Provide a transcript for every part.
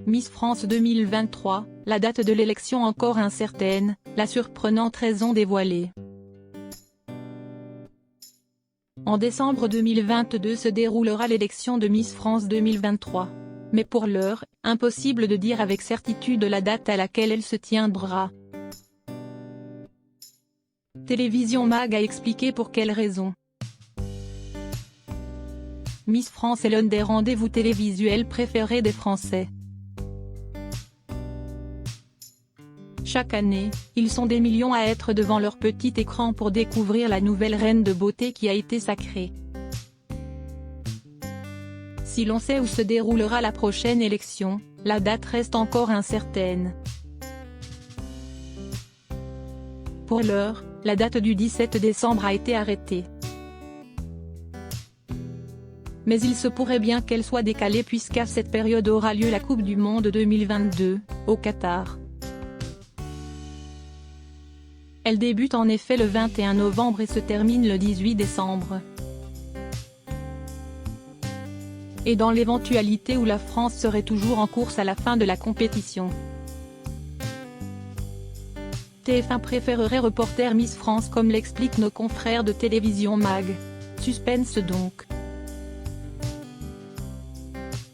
Miss France 2023, la date de l'élection encore incertaine, la surprenante raison dévoilée. En décembre 2022 se déroulera l'élection de Miss France 2023. Mais pour l'heure, impossible de dire avec certitude la date à laquelle elle se tiendra. Télévision Mag a expliqué pour quelles raisons. Miss France est l'un des rendez-vous télévisuels préférés des Français. Chaque année, ils sont des millions à être devant leur petit écran pour découvrir la nouvelle reine de beauté qui a été sacrée. Si l'on sait où se déroulera la prochaine élection, la date reste encore incertaine. Pour l'heure, la date du 17 décembre a été arrêtée. Mais il se pourrait bien qu'elle soit décalée puisqu'à cette période aura lieu la Coupe du Monde 2022, au Qatar. Elle débute en effet le 21 novembre et se termine le 18 décembre. Et dans l'éventualité où la France serait toujours en course à la fin de la compétition, TF1 préférerait reporter Miss France comme l'expliquent nos confrères de Télévision Mag. Suspense donc.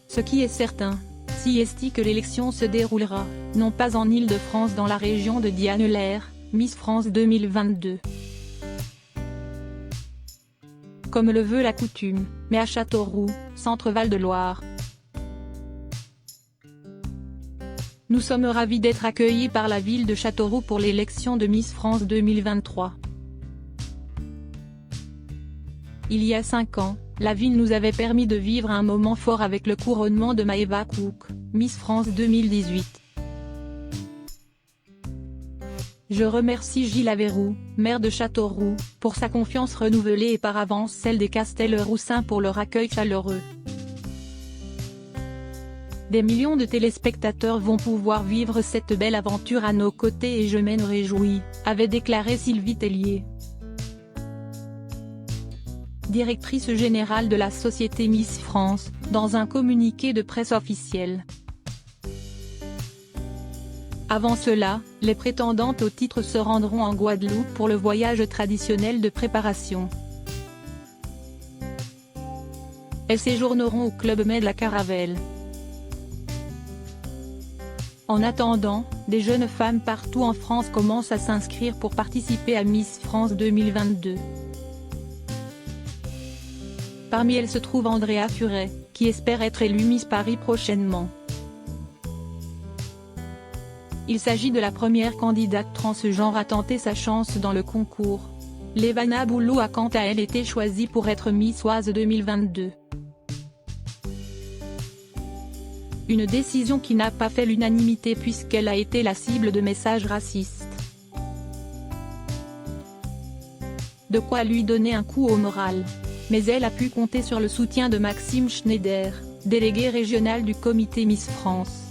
Ce qui est certain, si est que l'élection se déroulera, non pas en Île-de-France dans la région de Diane-Lair, Miss France 2022. Comme le veut la coutume, mais à Châteauroux, Centre-Val de Loire. Nous sommes ravis d'être accueillis par la ville de Châteauroux pour l'élection de Miss France 2023. Il y a 5 ans, la ville nous avait permis de vivre un moment fort avec le couronnement de Maëva Cook, Miss France 2018. Je remercie Gilles Averroux, maire de Châteauroux, pour sa confiance renouvelée et par avance celle des Castelroussins pour leur accueil chaleureux. Des millions de téléspectateurs vont pouvoir vivre cette belle aventure à nos côtés et je m'en réjouis, avait déclaré Sylvie Tellier, directrice générale de la société Miss France, dans un communiqué de presse officiel. Avant cela, les prétendantes au titre se rendront en Guadeloupe pour le voyage traditionnel de préparation. Elles séjourneront au Club Med la Caravelle. En attendant, des jeunes femmes partout en France commencent à s'inscrire pour participer à Miss France 2022. Parmi elles se trouve Andrea Furet, qui espère être élue Miss Paris prochainement. Il s'agit de la première candidate transgenre à tenter sa chance dans le concours. Levana Boulou a quant à elle été choisie pour être Miss Oise 2022. Une décision qui n'a pas fait l'unanimité puisqu'elle a été la cible de messages racistes. De quoi lui donner un coup au moral. Mais elle a pu compter sur le soutien de Maxime Schneider, délégué régional du comité Miss France.